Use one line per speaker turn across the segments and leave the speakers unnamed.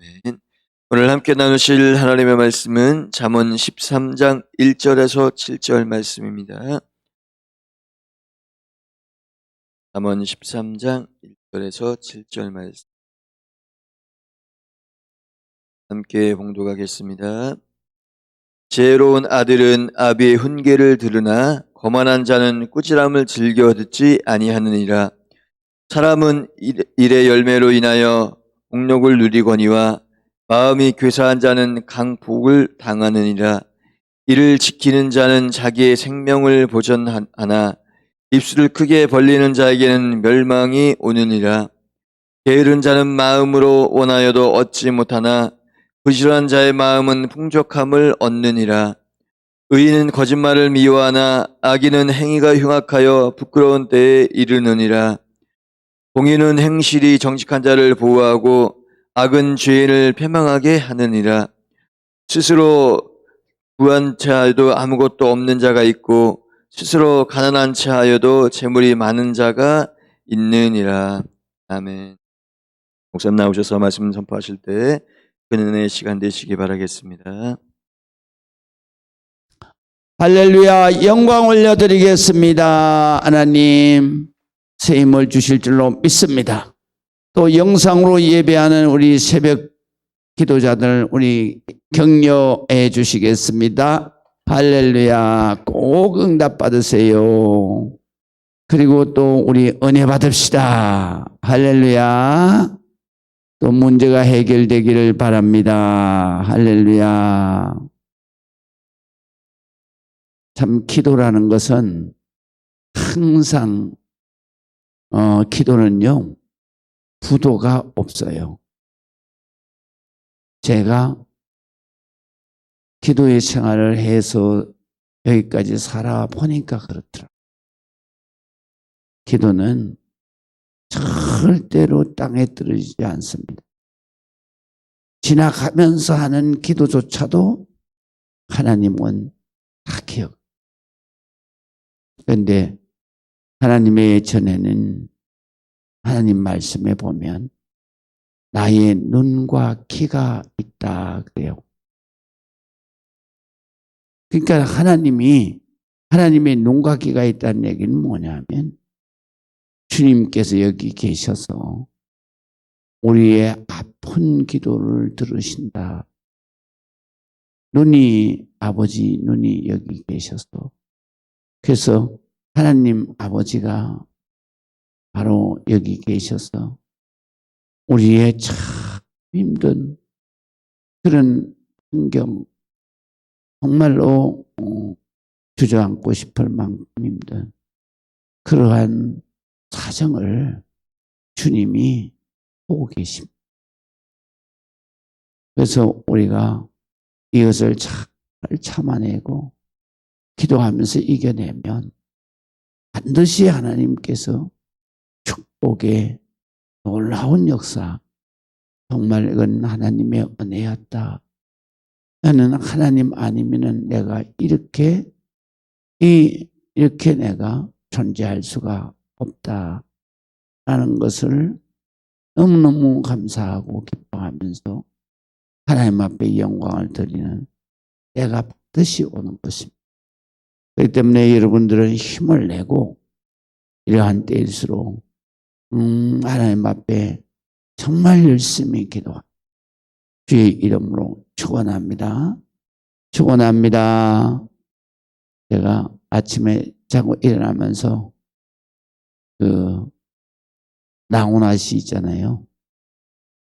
아멘. 오늘 함께 나누실 하나님의 말씀은 잠언 13장 1절에서 7절 말씀입니다. 잠언 13장 1절에서 7절 말씀 함께 봉독하겠습니다. 지혜로운 아들은 아비의 훈계를 들으나 거만한 자는 꾸지람을 즐겨 듣지 아니하느니라. 사람은 일의 열매로 인하여 복록을 누리거니와 마음이 괴사한 자는 강복을 당하느니라. 이를 지키는 자는 자기의 생명을 보전하나 입술을 크게 벌리는 자에게는 멸망이 오느니라. 게으른 자는 마음으로 원하여도 얻지 못하나 부지런한 자의 마음은 풍족함을 얻느니라. 의인은 거짓말을 미워하나 악인은 행위가 흉악하여 부끄러운 때에 이르느니라. 공의는 행실이 정직한 자를 보호하고 악은 죄인을 패망하게 하느니라. 스스로 부한 채하여도 아무것도 없는 자가 있고 스스로 가난한 채하여도 재물이 많은 자가 있느니라. 아멘. 목사님 나오셔서 말씀 선포하실 때 은혜의 시간 되시기 바라겠습니다.
할렐루야. 영광 올려드리겠습니다. 하나님 새 힘을 주실 줄로 믿습니다. 또 영상으로 예배하는 우리 새벽 기도자들 우리 격려해 주시겠습니다. 할렐루야. 꼭 응답 받으세요. 그리고 또 우리 은혜 받읍시다. 할렐루야. 또 문제가 해결되기를 바랍니다. 할렐루야. 참 기도라는 것은 항상 기도는요 부도가 없어요. 제가 기도의 생활을 해서 여기까지 살아보니까 그렇더라고요. 기도는 절대로 땅에 떨어지지 않습니다. 지나가면서 하는 기도조차도 하나님은 다 기억. 그런데 하나님의 예천에는 하나님 말씀에 보면 나의 눈과 귀가 있다 그래요. 그러니까 하나님의 눈과 귀가 있다는 얘기는 뭐냐면 주님께서 여기 계셔서 우리의 아픈 기도를 들으신다. 아버지 눈이 여기 계셔서 그래서 하나님 아버지가 바로 여기 계셔서 우리의 참 힘든 그런 환경 정말로 주저앉고 싶을 만큼 힘든 그러한 사정을 주님이 보고 계십니다. 그래서 우리가 이것을 잘 참아내고 기도하면서 이겨내면 반드시 하나님께서 축복의 놀라운 역사, 정말 이건 하나님의 은혜였다. 나는 하나님 아니면은 내가 이렇게 내가 존재할 수가 없다. 라는 것을 너무너무 감사하고 기뻐하면서 하나님 앞에 영광을 드리는 때가 반드시 오는 것입니다. 그렇기 때문에 여러분들은 힘을 내고 이러한 때일수록 하나님 앞에 정말 열심히 기도합니다. 주의 이름으로 축원합니다. 축원합니다. 제가 아침에 자고 일어나면서 나훈아 씨 있잖아요.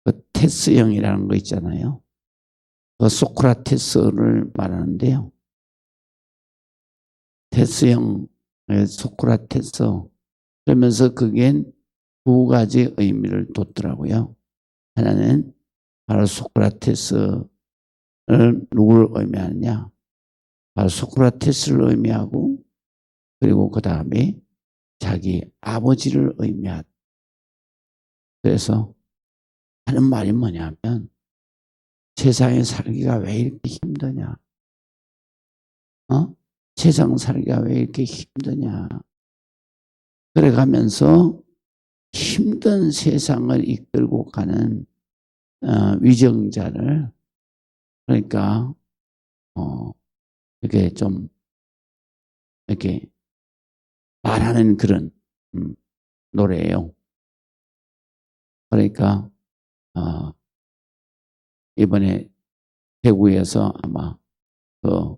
그 테스형이라는 거 있잖아요. 그 소크라테스를 말하는데요. 테스형, 소크라테스. 그러면서 그게 두 가지 의미를 뒀더라고요. 하나는 바로 소크라테스를 누구를 의미하느냐? 바로 소크라테스를 의미하고 그리고 그 다음에 자기 아버지를 의미하다. 그래서 하는 말이 뭐냐면 세상에 살기가 왜 이렇게 힘드냐? 세상 살기가 왜 이렇게 힘드냐? 그래가면서 힘든 세상을 이끌고 가는 위정자를 그러니까 이렇게 좀 이렇게 말하는 그런 노래예요. 그러니까 이번에 대구에서 아마 그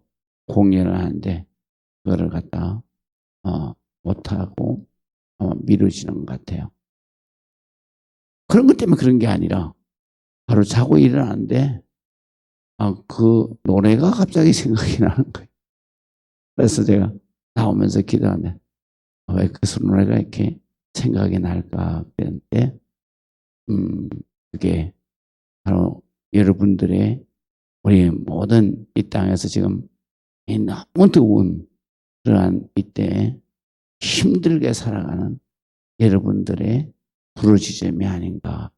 공연을 하는데 그거를 갖다 못하고 아마 미루시는 것 같아요. 그런 것 때문에 그런 게 아니라 바로 자고 일어났는데 그 노래가 갑자기 생각이 나는 거예요. 그래서 제가 나오면서 기도하는데 왜 그 노래가 이렇게 생각이 날까 그랬는데 그게 바로 여러분들의 우리 모든 이 땅에서 지금 너무 더운 그러한 이때 힘들게 살아가는 여러분들의 부르짖음이 아닌가.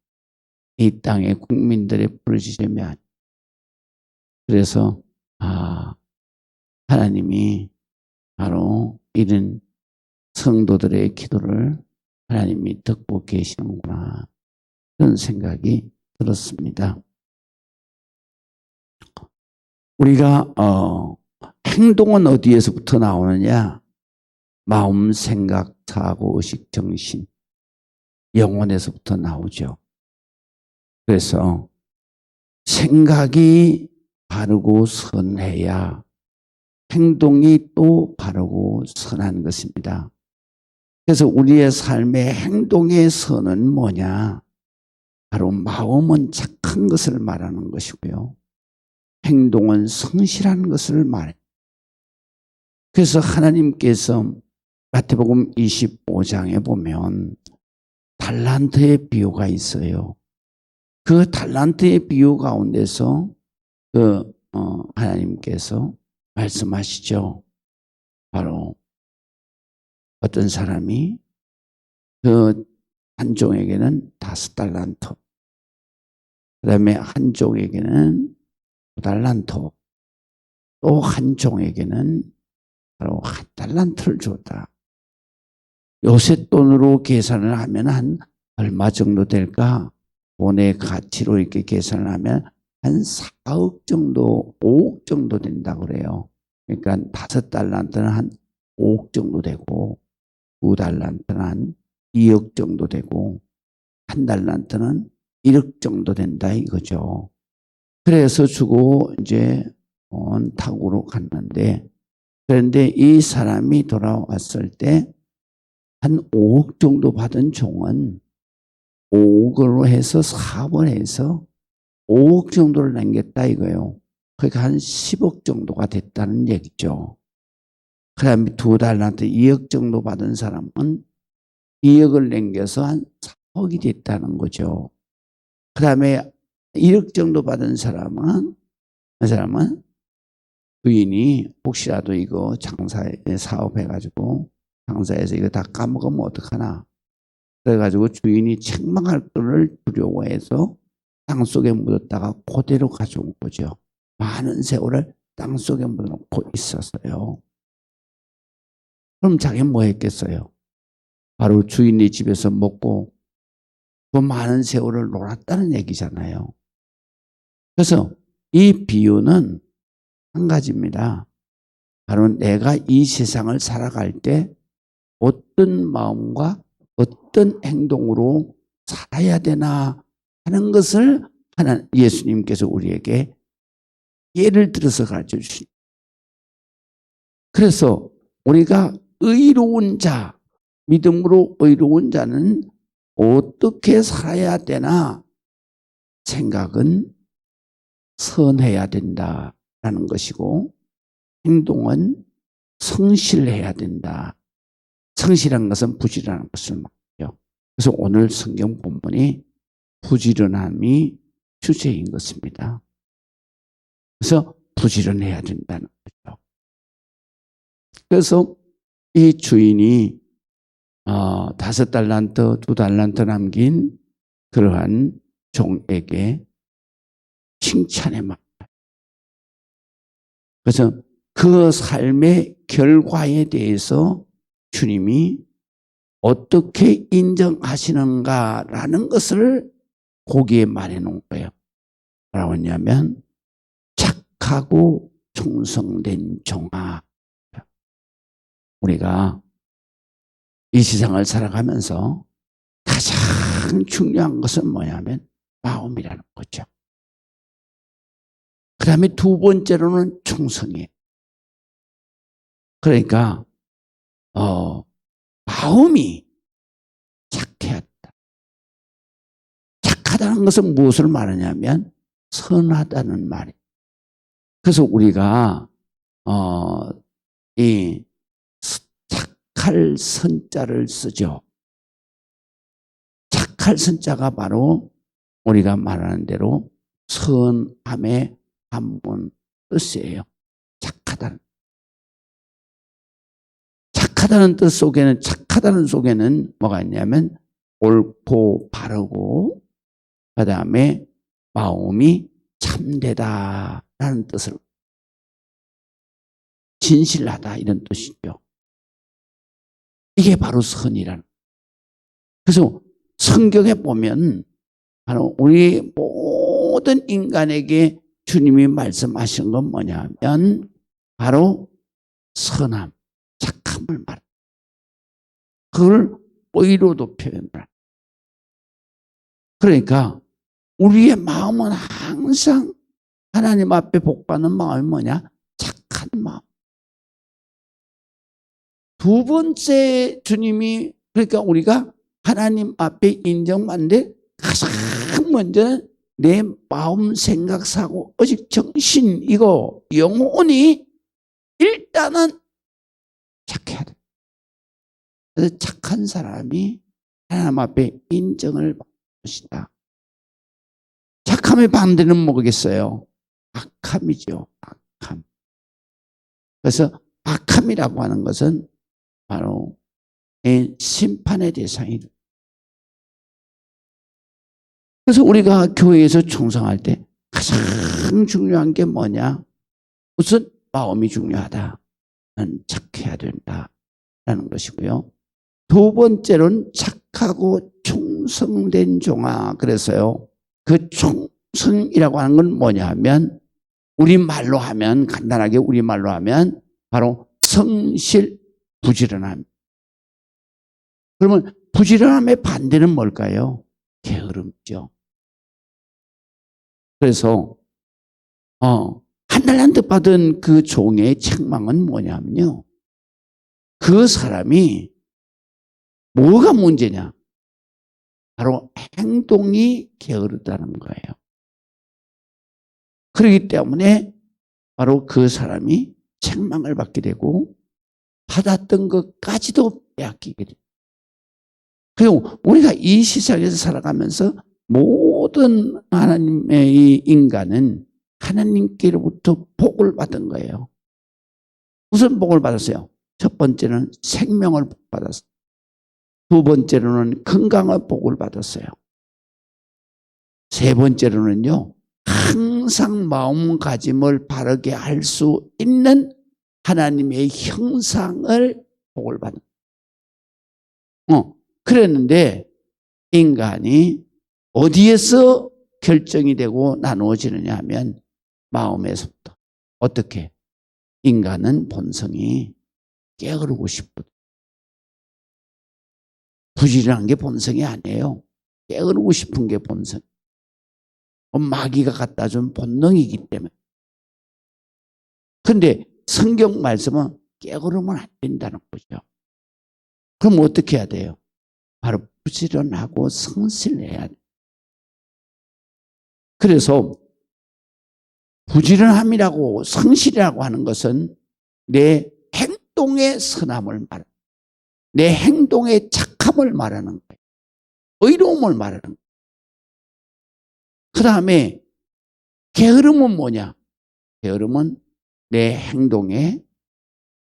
이 땅의 국민들의 부르짖음이 아닌가. 그래서 하나님이 바로 이런 성도들의 기도를 하나님이 듣고 계시는구나. 그런 생각이 들었습니다. 우리가 행동은 어디에서부터 나오느냐? 마음, 생각, 사고, 의식, 정신, 영혼에서부터 나오죠. 그래서 생각이 바르고 선해야 행동이 또 바르고 선한 것입니다. 그래서 우리의 삶의 행동의 선은 뭐냐? 바로 마음은 착한 것을 말하는 것이고요. 행동은 성실한 것을 말해요. 그래서 하나님께서 마태복음 25장에 보면 달란트의 비유가 있어요. 그 달란트의 비유 가운데서 하나님께서 말씀하시죠. 바로 어떤 사람이 그 한 종에게는 5달란트, 그 다음에 한 종에게는 5달란트, 또 한 종에게는 바로 1달란트를 줬다. 요새 돈으로 계산을 하면 한 얼마 정도 될까? 돈의 가치로 이렇게 계산을 하면 한 4억 정도, 5억 정도 된다고 그래요. 그러니까 5달란트는 한 5억 정도 되고, 2달란트는 한 2억 정도 되고, 1달란트는 1억 정도 된다 이거죠. 그래서 주고 이제 타국으로 갔는데, 그런데 이 사람이 돌아왔을 때 한 5억 정도 받은 종은 5억으로 해서 사업을 해서 5억 정도를 남겼다 이거예요. 그러니까 한 10억 정도가 됐다는 얘기죠. 그 다음에 2달란트 2억 정도 받은 사람은 2억을 남겨서 한 4억이 됐다는 거죠. 그 다음에 1억 정도 받은 사람은 부인이 혹시라도 이거 장사에 사업해가지고 장사해서 이거 다 까먹으면 어떡하나. 그래가지고 주인이 책망할 거를 두려워해서 땅속에 묻었다가 그대로 가져온 거죠. 많은 세월을 땅속에 묻어놓고 있었어요. 그럼 자기는 뭐 했겠어요? 바로 주인의 집에서 먹고 그 많은 세월을 놀았다는 얘기잖아요. 그래서 이 비유는 한 가지입니다. 바로 내가 이 세상을 살아갈 때 어떤 마음과 어떤 행동으로 살아야 되나 하는 것을 예수님께서 우리에게 예를 들어서 가르쳐 주십니다. 그래서 우리가 의로운 자, 믿음으로 의로운 자는 어떻게 살아야 되나? 생각은 선해야 된다라는 것이고, 행동은 성실해야 된다. 성실한 것은 부지런한 것을 말해요. 그래서 오늘 성경 본문이 부지런함이 주제인 것입니다. 그래서 부지런해야 된다는 거죠. 그래서 이 주인이 5달란트, 2달란트 남긴 그러한 종에게 칭찬의 말. 그래서 그 삶의 결과에 대해서 주님이 어떻게 인정하시는가라는 것을 거기에 말해 놓은 거예요. 뭐라고 했냐면 착하고 충성된 종아. 우리가 이 세상을 살아가면서 가장 중요한 것은 뭐냐면 마음이라는 거죠. 그 다음에 두 번째로는 충성이에요. 그러니까 마음이 착해야 한다. 착하다는 것은 무엇을 말하냐면 선하다는 말이에요. 그래서 우리가 이 착할 선자를 쓰죠. 착할 선자가 바로 우리가 말하는 대로 선함의 한문 뜻이에요. 착하다는. 착하다는 뜻 속에는, 착하다는 속에는 뭐가 있냐면 옳고 바르고 그 다음에 마음이 참되다라는 뜻을, 진실하다 이런 뜻이죠. 이게 바로 선이라는. 그래서 성경에 보면 바로 우리 모든 인간에게 주님이 말씀하신 건 뭐냐면 바로 선함, 착함을 말합니다. 그걸 의로도 표현을 합니다. 그러니까 우리의 마음은 항상 하나님 앞에 복받는 마음이 뭐냐? 착한 마음. 두 번째 주님이, 그러니까 우리가 하나님 앞에 인정받는데 가장 먼저는 내 마음, 생각, 사고, 오직 정신, 이거 영혼이 일단은 착해야 돼. 그래서 착한 사람이 하나님 앞에 인정을 받는 것이다. 착함의 반대는 뭐겠어요? 악함이죠. 악함. 그래서 악함이라고 하는 것은 바로 심판의 대상이 돼. 그래서 우리가 교회에서 충성할 때 가장 중요한 게 뭐냐? 우선 마음이 중요하다. 나는 착해야 된다라는 것이고요. 두 번째로는 착하고 충성된 종아. 그래서요, 그 충성이라고 하는 건 뭐냐 하면, 우리말로 하면, 간단하게 우리말로 하면 바로 성실, 부지런함. 그러면 부지런함의 반대는 뭘까요? 게으름이죠. 그래서 한 달란트 받은 그 종의 책망은 뭐냐면요, 그 사람이 뭐가 문제냐? 바로 행동이 게으르다는 거예요. 그렇기 때문에 바로 그 사람이 책망을 받게 되고 받았던 것까지도 빼앗기게 돼요. 그리고 우리가 이 세상에서 살아가면서 모든 하나님의 이 인간은 하나님께로부터 복을 받은 거예요. 무슨 복을 받았어요? 첫 번째는 생명을 받았어요. 두 번째로는 건강의 복을 받았어요. 세 번째로는요, 항상 마음가짐을 바르게 할 수 있는 하나님의 형상을 복을 받은 거예요. 그랬는데 인간이 어디에서 결정이 되고 나누어지느냐 하면 마음에서부터. 어떻게? 인간은 본성이 게으르고 싶거든. 부지런한 게 본성이 아니에요. 게으르고 싶은 게 본성. 마귀가 갖다 준 본능이기 때문에. 그런데 성경 말씀은 게으르면 안 된다는 거죠. 그럼 어떻게 해야 돼요? 바로 부지런하고 성실해야 돼요. 그래서 부지런함이라고 성실이라고 하는 것은 내 행동의 선함을 말하는, 내 행동의 착함을 말하는 거예요. 의로움을 말하는 거예요. 그 다음에 게으름은 뭐냐? 게으름은 내 행동의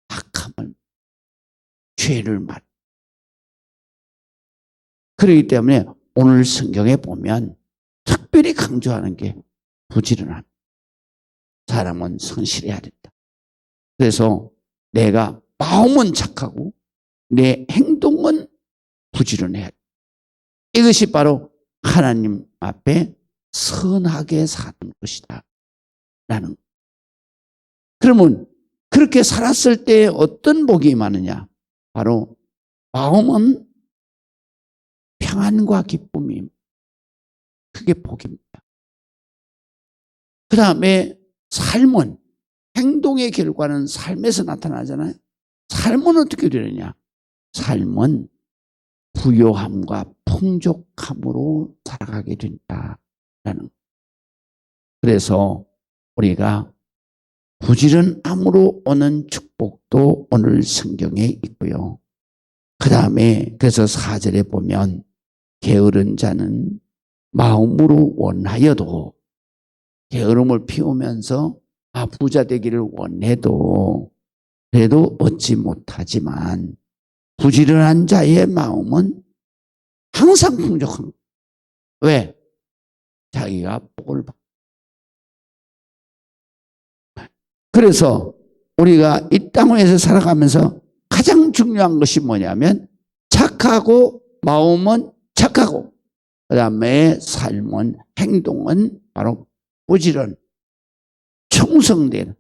악함을, 죄를 말해요. 그렇기 때문에 오늘 성경에 보면 특별히 강조하는 게 부지런함. 사람은 성실해야 된다. 그래서 내가 마음은 착하고 내 행동은 부지런해야 된다. 이것이 바로 하나님 앞에 선하게 사는 것이다. 라는. 그러면 그렇게 살았을 때 어떤 복이 많으냐? 바로 마음은 평안과 기쁨이 그게 복입니다. 그 다음에 삶은 행동의 결과는 삶에서 나타나잖아요. 삶은 어떻게 되느냐? 삶은 부요함과 풍족함으로 살아가게 된다라는. 그래서 우리가 부지런함으로 오는 축복도 오늘 성경에 있고요. 그 다음에 그래서 4절에 보면 게으른 자는 마음으로 원하여도 게으름을 피우면서 부자 되기를 원해도 그래도 얻지 못하지만 부지런한 자의 마음은 항상 풍족한 거예요. 왜? 자기가 복을 받고. 그래서 우리가 이 땅에서 살아가면서 가장 중요한 것이 뭐냐면 착하고 마음은 착하고 그 다음에 삶은 행동은 바로 부지런 충성된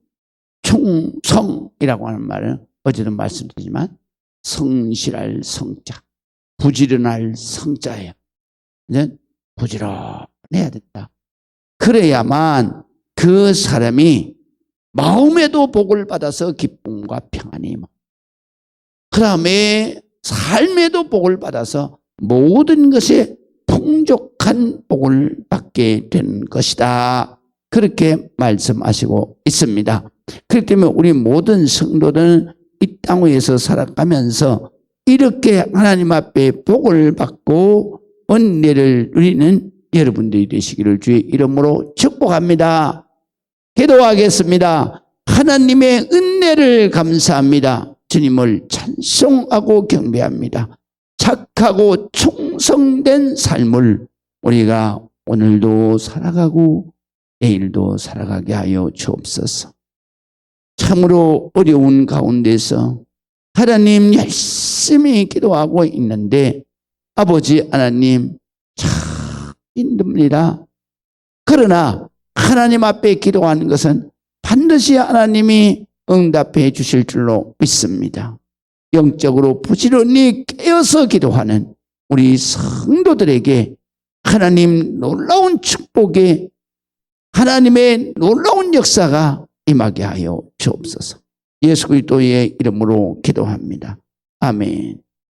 충성이라고 하는 말은 어제도 말씀드리지만 성실할 성자 부지런할 성자예요. 이제 부지런해야 된다. 그래야만 그 사람이 마음에도 복을 받아서 기쁨과 평안이 그 다음에 삶에도 복을 받아서 모든 것에 풍족한 복을 받게 된 것이다. 그렇게 말씀하시고 있습니다. 그렇기 때문에 우리 모든 성도들은 이 땅 위에서 살아가면서 이렇게 하나님 앞에 복을 받고 은혜를 누리는 여러분들이 되시기를 주의 이름으로 축복합니다. 기도하겠습니다. 하나님의 은혜를 감사합니다. 주님을 찬송하고 경배합니다. 착하고 충성된 삶을 우리가 오늘도 살아가고 내일도 살아가게 하여 주옵소서. 참으로 어려운 가운데서 하나님 열심히 기도하고 있는데 아버지 하나님 참 힘듭니다. 그러나 하나님 앞에 기도하는 것은 반드시 하나님이 응답해 주실 줄로 믿습니다. 영적으로 부지런히 깨어서 기도하는 우리 성도들에게 하나님 놀라운 축복의 하나님의 놀라운 역사가 임하게 하여 주옵소서. 예수 그리스도의 이름으로 기도합니다. 아멘.